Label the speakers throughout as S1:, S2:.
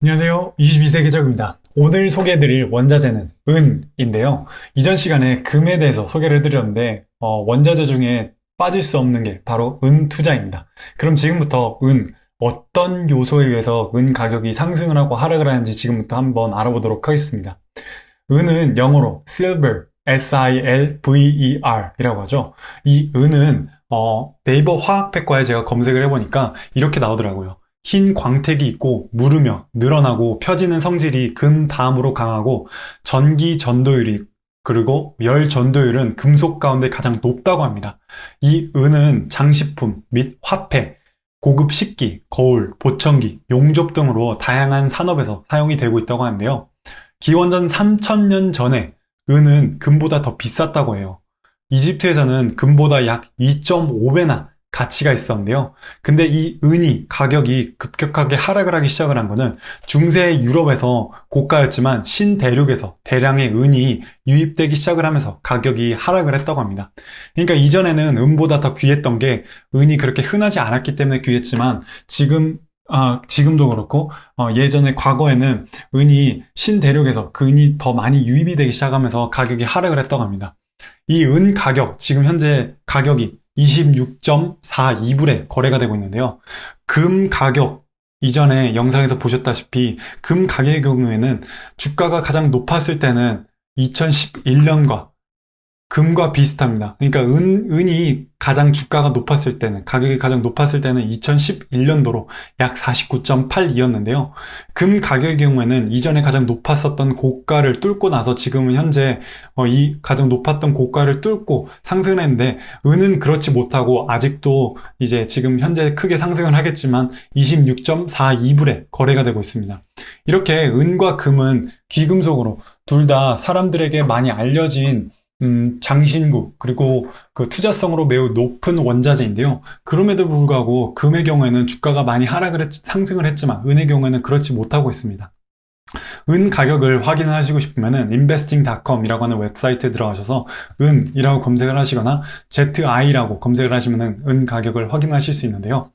S1: 안녕하세요. 22세기 적입니다. 오늘 소개해드릴 원자재는 은인데요. 이전 시간에 금에 대해서 소개를 해드렸는데 원자재 중에 빠질 수 없는 게 바로 은 투자입니다. 그럼 지금부터 어떤 요소에 의해서 은 가격이 상승을 하고 하락을 하는지 지금부터 한번 알아보도록 하겠습니다. 은은 영어로 silver, S-I-L-V-E-R 이라고 하죠. 이 은은 네이버 화학백과에 제가 검색을 해보니까 이렇게 나오더라고요. 흰 광택이 있고 무르며 늘어나고 펴지는 성질이 금 다음으로 강하고 전기 전도율이 그리고 열 전도율은 금속 가운데 가장 높다고 합니다. 이 은은 장식품 및 화폐, 고급 식기, 거울, 보청기, 용접 등으로 다양한 산업에서 사용이 되고 있다고 하는데요. 기원전 3000년 전에 은은 금보다 더 비쌌다고 해요. 이집트에서는 금보다 약 2.5배나 가치가 있었는데요. 근데 이 은이 가격이 급격하게 하락을 하기 시작을 한 거는 중세 유럽에서 고가였지만 신대륙에서 대량의 은이 유입되기 시작을 하면서 가격이 하락을 했다고 합니다. 그러니까 이전에는 은보다 더 귀했던 게 은이 그렇게 흔하지 않았기 때문에 귀했지만 지금도 그렇고 예전에 과거에는 은이 신대륙에서 그 은이 더 많이 유입이 되기 시작하면서 가격이 하락을 했다고 합니다. 이 은 가격, 지금 현재 가격이 26.42불에 거래가 되고 있는데요. 금 가격, 이전에 영상에서 보셨다시피 금 가격의 경우에는 주가가 가장 높았을 때는 2011년과 금과 비슷합니다. 그러니까 은이 가장 주가가 높았을 때는, 가격이 가장 높았을 때는 2011년도로 약 49.82였는데요. 금 가격의 경우에는 이전에 가장 높았었던 고가를 뚫고 나서 지금은 현재 이 가장 높았던 고가를 뚫고 상승을 했는데, 은은 그렇지 못하고 아직도 이제 지금 현재 크게 상승을 하겠지만 26.42불에 거래가 되고 있습니다. 이렇게 은과 금은 귀금속으로 둘 다 사람들에게 많이 알려진 장신구, 그리고 그 투자성으로 매우 높은 원자재인데요. 그럼에도 불구하고 금의 경우에는 주가가 많이 상승을 했지만 은의 경우에는 그렇지 못하고 있습니다. 은 가격을 확인하시고 싶으면은 investing.com이라고 하는 웹사이트에 들어가셔서 은이라고 검색을 하시거나 ZI라고 검색을 하시면은 은 가격을 확인하실 수 있는데요.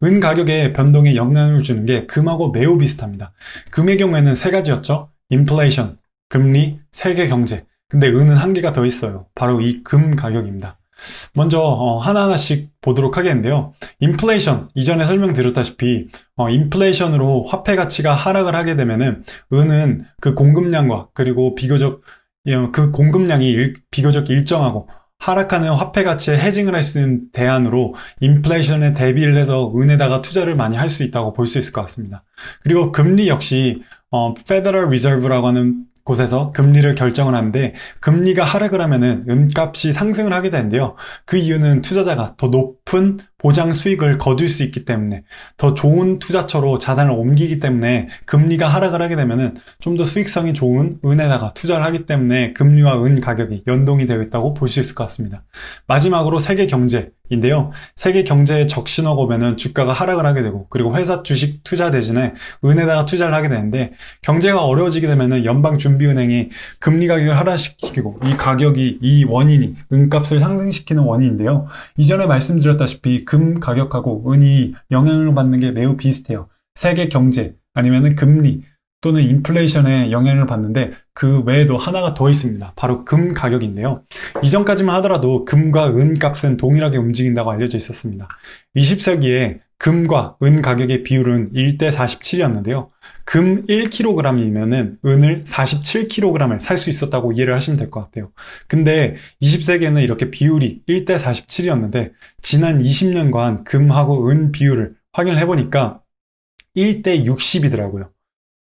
S1: 은 가격의 변동에 영향을 주는 게 금하고 매우 비슷합니다. 금의 경우에는 세 가지였죠. 인플레이션, 금리, 세계 경제. 근데 은은 한 개가 더 있어요. 바로 이 금 가격입니다. 먼저 하나하나씩 보도록 하겠는데요. 인플레이션, 이전에 설명드렸다시피 인플레이션으로 화폐 가치가 하락을 하게 되면은 은은 그 공급량과 그리고 그 공급량이 비교적 일정하고 하락하는 화폐 가치에 헤징을 할 수 있는 대안으로 인플레이션에 대비를 해서 은에다가 투자를 많이 할 수 있다고 볼 수 있을 것 같습니다. 그리고 금리 역시 Federal Reserve라고 하는 곳에서 금리를 결정을 하는데, 금리가 하락을 하면은 은값이 상승을 하게 되는데요. 그 이유는 투자자가 더 높은 보장 수익을 거둘 수 있기 때문에, 더 좋은 투자처로 자산을 옮기기 때문에 금리가 하락을 하게 되면은 좀 더 수익성이 좋은 은에다가 투자를 하기 때문에 금리와 은 가격이 연동이 되어 있다고 볼 수 있을 것 같습니다. 마지막으로 세계 경제인데요. 세계 경제의 적신호가 오면은 주가가 하락을 하게 되고, 그리고 회사 주식 투자 대신에 은에다가 투자를 하게 되는데, 경제가 어려워지게 되면은 연방준비은행이 금리 가격을 하락시키고, 이 원인이 은값을 상승시키는 원인인데요. 이전에 말씀드렸다시피 금 가격하고 은이 영향을 받는 게 매우 비슷해요. 세계 경제 아니면은 금리 또는 인플레이션에 영향을 받는데, 그 외에도 하나가 더 있습니다. 바로 금 가격인데요. 이전까지만 하더라도 금과 은 값은 동일하게 움직인다고 알려져 있었습니다. 20세기에 금과 은 가격의 비율은 1대 47이었는데요. 금 1kg이면은 은을 47kg을 살 수 있었다고 이해를 하시면 될 것 같아요. 근데 20세기에는 이렇게 비율이 1대 47이었는데, 지난 20년간 금하고 은 비율을 확인을 해보니까 1대 60이더라고요.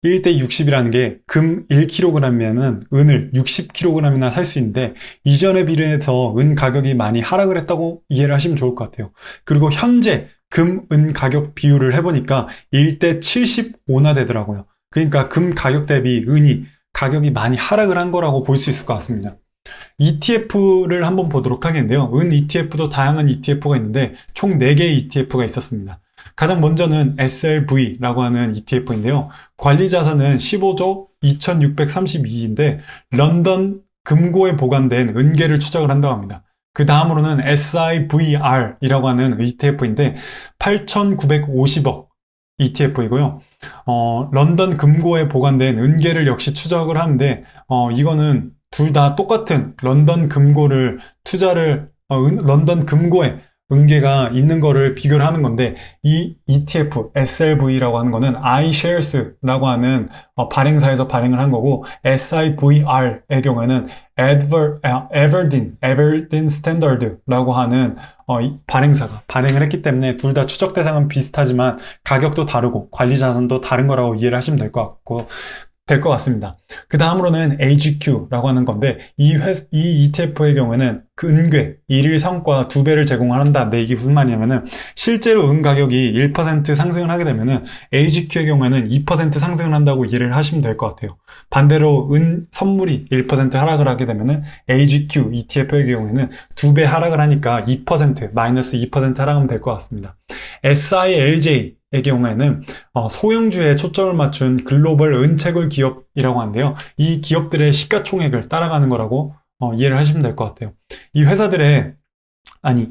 S1: 1대 60이라는 게 금 1kg이면 은을 60kg이나 살 수 있는데, 이전에 비례해서 은 가격이 많이 하락을 했다고 이해를 하시면 좋을 것 같아요. 그리고 현재 금, 은 가격 비율을 해보니까 1대 75나 되더라고요. 그러니까 금 가격 대비 은이 가격이 많이 하락을 한 거라고 볼 수 있을 것 같습니다. ETF를 한번 보도록 하겠는데요. 은 ETF도 다양한 ETF가 있는데 총 4개의 ETF가 있었습니다. 가장 먼저는 SLV라고 하는 ETF인데요. 관리 자산은 15조 2632인데 런던 금고에 보관된 은계를 추적을 한다고 합니다. 그 다음으로는 SIVR이라고 하는 ETF인데 8,950억 ETF이고요. 런던 금고에 보관된 은계를 역시 추적을 하는데, 이거는 둘 다 똑같은 런던 금고를 런던 금고에 은계가 있는 거를 비교를 하는 건데, 이 ETF, SLV라고 하는 거는 iShares라고 하는 발행사에서 발행을 한 거고, SIVR의 경우에는 Aberdeen Standard라고 하는 이 발행사가 발행을 했기 때문에 둘 다 추적 대상은 비슷하지만 가격도 다르고 관리 자산도 다른 거라고 이해를 하시면 될 것 같습니다. 그 다음으로는 AGQ라고 하는 건데, 이 ETF의 경우에는 그 은괴, 일일 성과 2배를 제공한다. 네, 이게 무슨 말이냐면은, 실제로 은 가격이 1% 상승을 하게 되면은, AGQ의 경우에는 2% 상승을 한다고 이해를 하시면 될 것 같아요. 반대로 은 선물이 1% 하락을 하게 되면은, AGQ, ETF의 경우에는 2배 하락을 하니까 2%, 마이너스 2% 하락하면 될 것 같습니다. SILJ, 의 경우에는 소형주에 초점을 맞춘 글로벌 은채굴 기업이라고 하는데요. 이 기업들의 시가총액을 따라가는 거라고 이해를 하시면 될 것 같아요. 이 회사들의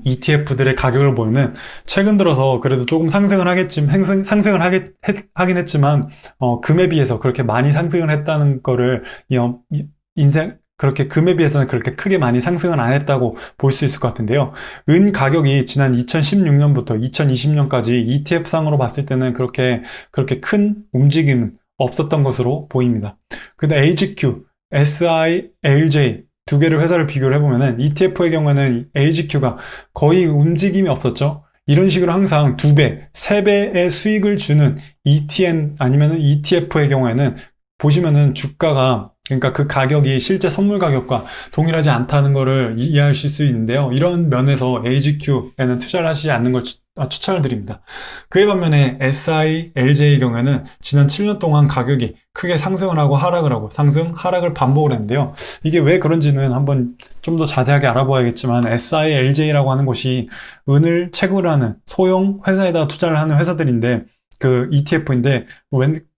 S1: ETF들의 가격을 보면 최근 들어서 그래도 조금 상승을 하긴 했지만 금에 비해서 그렇게 많이 상승을 했다는 거를 그렇게 금에 비해서는 그렇게 크게 많이 상승을 안 했다고 볼 수 있을 것 같은데요. 은 가격이 지난 2016년부터 2020년까지 ETF상으로 봤을 때는 그렇게 큰 움직임은 없었던 것으로 보입니다. 근데 AGQ, SILJ 두 개를 회사를 비교를 해보면은 ETF의 경우에는 AGQ가 거의 움직임이 없었죠. 이런 식으로 항상 2배, 3배의 수익을 주는 ETN 아니면 ETF의 경우에는 보시면은 주가가, 그러니까 그 가격이 실제 선물 가격과 동일하지 않다는 것을 이해하실 수 있는데요. 이런 면에서 AGQ에는 투자를 하시지 않는 걸 추천을 드립니다. 그에 반면에 SILJ의 경우에는 지난 7년 동안 가격이 크게 상승을 하고 하락을 하고 상승, 하락을 반복을 했는데요. 이게 왜 그런지는 한번 좀 더 자세하게 알아봐야겠지만, SILJ라고 하는 곳이 은을 채굴하는 소형 회사에다 투자를 하는 회사들인데, 그 ETF인데,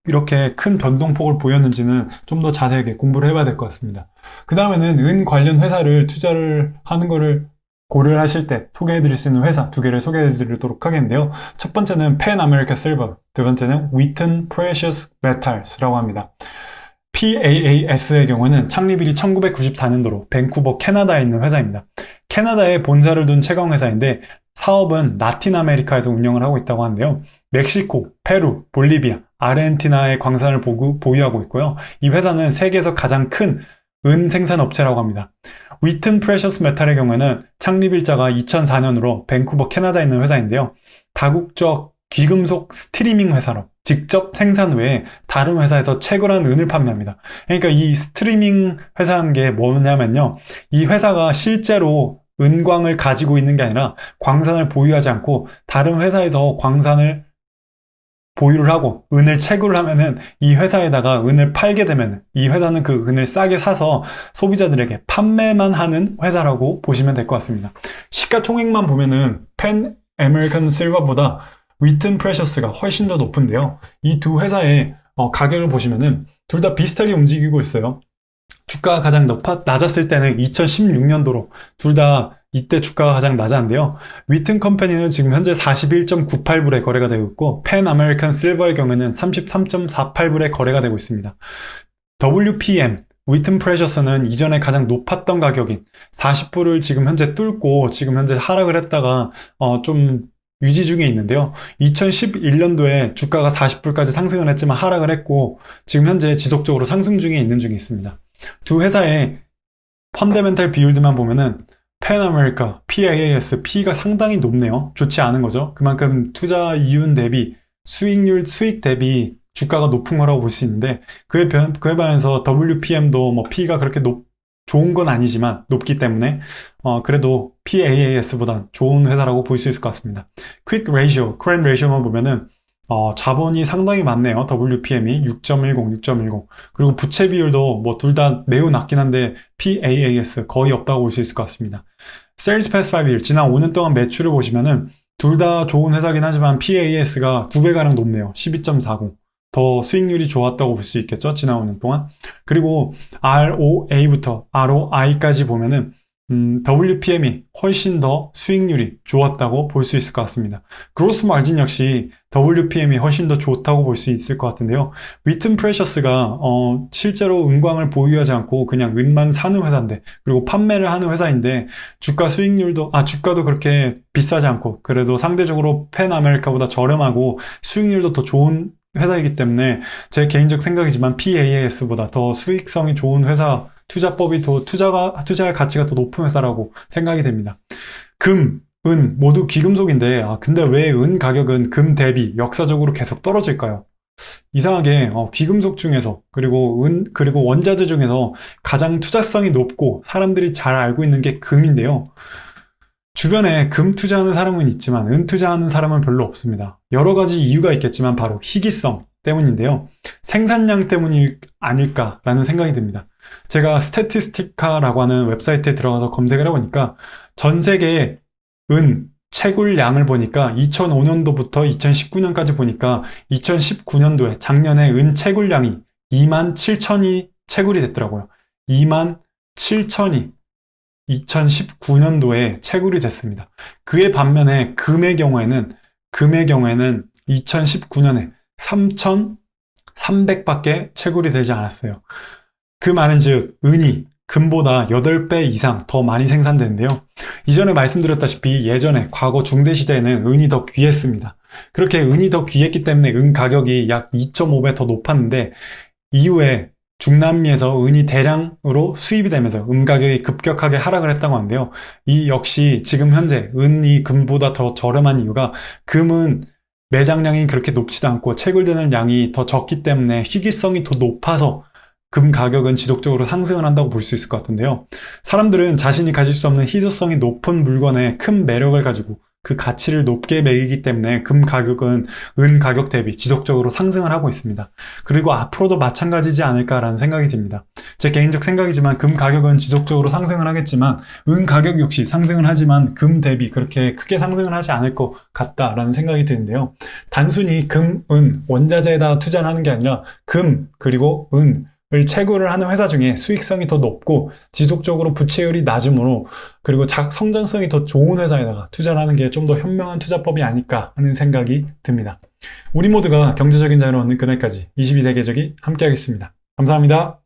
S1: 이렇게 큰 변동폭을 보였는지는 좀 더 자세하게 공부를 해봐야 될 것 같습니다. 그 다음에는 은 관련 회사를 투자를 하는 거를 고려를 하실 때 소개해드릴 수 있는 회사 2개를 소개해드리도록 하겠는데요. 첫 번째는 Pan American Silver, 두 번째는 Wheaton Precious Metals라고 합니다. PAAS의 경우는 창립일이 1994년도로 밴쿠버 캐나다에 있는 회사입니다. 캐나다에 본사를 둔 채광 회사인데 사업은 라틴 아메리카에서 운영을 하고 있다고 하는데요. 멕시코, 페루, 볼리비아, 아르헨티나의 광산을 보유하고 있고요. 이 회사는 세계에서 가장 큰 은 생산 업체라고 합니다. 위튼 프레셔스 메탈의 경우에는 창립일자가 2004년으로 밴쿠버 캐나다에 있는 회사인데요. 다국적 귀금속 스트리밍 회사로 직접 생산 외에 다른 회사에서 채굴한 은을 판매합니다. 그러니까 이 스트리밍 회사라는 게 뭐냐면요. 이 회사가 실제로 은광을 가지고 있는 게 아니라 광산을 보유하지 않고 다른 회사에서 광산을 보유를 하고 은을 채굴을 하면은 이 회사에다가 은을 팔게 되면 이 회사는 그 은을 싸게 사서 소비자들에게 판매만 하는 회사라고 보시면 될 것 같습니다. 시가총액만 보면은 펜 아메리칸 실버보다 위튼 프레셔스가 훨씬 더 높은데요. 이 두 회사의 가격을 보시면은 둘 다 비슷하게 움직이고 있어요. 주가가 가장 낮았을 때는 2016년도로 둘 다 이때 주가가 가장 낮았는데요. 위튼 컴퍼니는 지금 현재 41.98불에 거래가 되고 있고 펜 아메리칸 실버의 경우에는 33.48불에 거래가 되고 있습니다. WPM, 위튼 프레셔스는 이전에 가장 높았던 가격인 40불을 지금 현재 뚫고 지금 현재 하락을 했다가 좀 유지 중에 있는데요. 2011년도에 주가가 40불까지 상승을 했지만 하락을 했고 지금 현재 지속적으로 상승 중에 있습니다. 두 회사의 펀더멘탈 비율들만 보면은 펜 아메리카, PAAS, P가 상당히 높네요. 좋지 않은 거죠. 그만큼 투자 이윤 대비 수익 대비 주가가 높은 거라고 볼 수 있는데 그에 반해서 WPM도 P가 그렇게 좋은 건 아니지만 높기 때문에 그래도 PAAS보다 좋은 회사라고 볼 수 있을 것 같습니다. Quick Ratio, Current Ratio만 보면은 자본이 상당히 많네요. WPM이 6.10. 그리고 부채 비율도 둘 다 매우 낮긴 한데 PAAS 거의 없다고 볼 수 있을 것 같습니다. Sales Past 5year, 지난 5년 동안 매출을 보시면은 둘 다 좋은 회사긴 하지만 PAAS가 2배가량 높네요. 12.40. 더 수익률이 좋았다고 볼 수 있겠죠. 지난 5년 동안. 그리고 ROA부터 ROI까지 보면은 WPM이 훨씬 더 수익률이 좋았다고 볼 수 있을 것 같습니다. 그로스 마진 역시 WPM이 훨씬 더 좋다고 볼 수 있을 것 같은데요. 위튼 프레셔스가 실제로 은광을 보유하지 않고 그냥 은만 사는 회사인데, 그리고 판매를 하는 회사인데 주가도 그렇게 비싸지 않고 그래도 상대적으로 팬 아메리카보다 저렴하고 수익률도 더 좋은 회사이기 때문에 제 개인적 생각이지만 PAS보다 더 수익성이 좋은 회사, 투자법이 더 투자할 가치가 더 높은 회사라고 생각이 됩니다. 금, 은 모두 귀금속인데 근데 왜 은 가격은 금 대비 역사적으로 계속 떨어질까요? 이상하게 귀금속 중에서 그리고 원자재 중에서 가장 투자성이 높고 사람들이 잘 알고 있는 게 금인데요. 주변에 금 투자하는 사람은 있지만 은 투자하는 사람은 별로 없습니다. 여러 가지 이유가 있겠지만 바로 희귀성 때문인데요. 생산량 때문이 아닐까라는 생각이 듭니다. 제가 스태티스티카라고 하는 웹사이트에 들어가서 검색을 해보니까 전 세계의 은 채굴량을 보니까 2005년도부터 2019년까지 보니까 2019년도에 작년에 은 채굴량이 2만 7천이 채굴이 됐더라고요. 2만 7천이 2019년도에 채굴이 됐습니다. 그에 반면에 금의 경우에는 2019년에 3,300밖에 채굴이 되지 않았어요. 그 말은즉 은이 금보다 8배 이상 더 많이 생산되는데요. 이전에 말씀드렸다시피 예전에 과거 중세시대에는 은이 더 귀했습니다. 그렇게 은이 더 귀했기 때문에 은 가격이 약 2.5배 더 높았는데 이후에 중남미에서 은이 대량으로 수입이 되면서 은 가격이 급격하게 하락을 했다고 하는데요. 이 역시 지금 현재 은이 금보다 더 저렴한 이유가 금은 매장량이 그렇게 높지도 않고 채굴되는 양이 더 적기 때문에 희귀성이 더 높아서 금 가격은 지속적으로 상승을 한다고 볼 수 있을 것 같은데요. 사람들은 자신이 가질 수 없는 희소성이 높은 물건에 큰 매력을 가지고 그 가치를 높게 매기기 때문에 금 가격은 은 가격 대비 지속적으로 상승을 하고 있습니다. 그리고 앞으로도 마찬가지지 않을까라는 생각이 듭니다. 제 개인적 생각이지만 금 가격은 지속적으로 상승을 하겠지만 은 가격 역시 상승을 하지만 금 대비 그렇게 크게 상승을 하지 않을 것 같다라는 생각이 드는데요. 단순히 금, 은, 원자재에다 투자를 하는 게 아니라 금, 그리고 은, 을 채굴을 하는 회사 중에 수익성이 더 높고 지속적으로 부채율이 낮으므로 그리고 성장성이 더 좋은 회사에다가 투자를 하는 게 좀 더 현명한 투자법이 아닐까 하는 생각이 듭니다. 우리 모두가 경제적인 자유를 얻는 그날까지 22세계적이 함께하겠습니다. 감사합니다.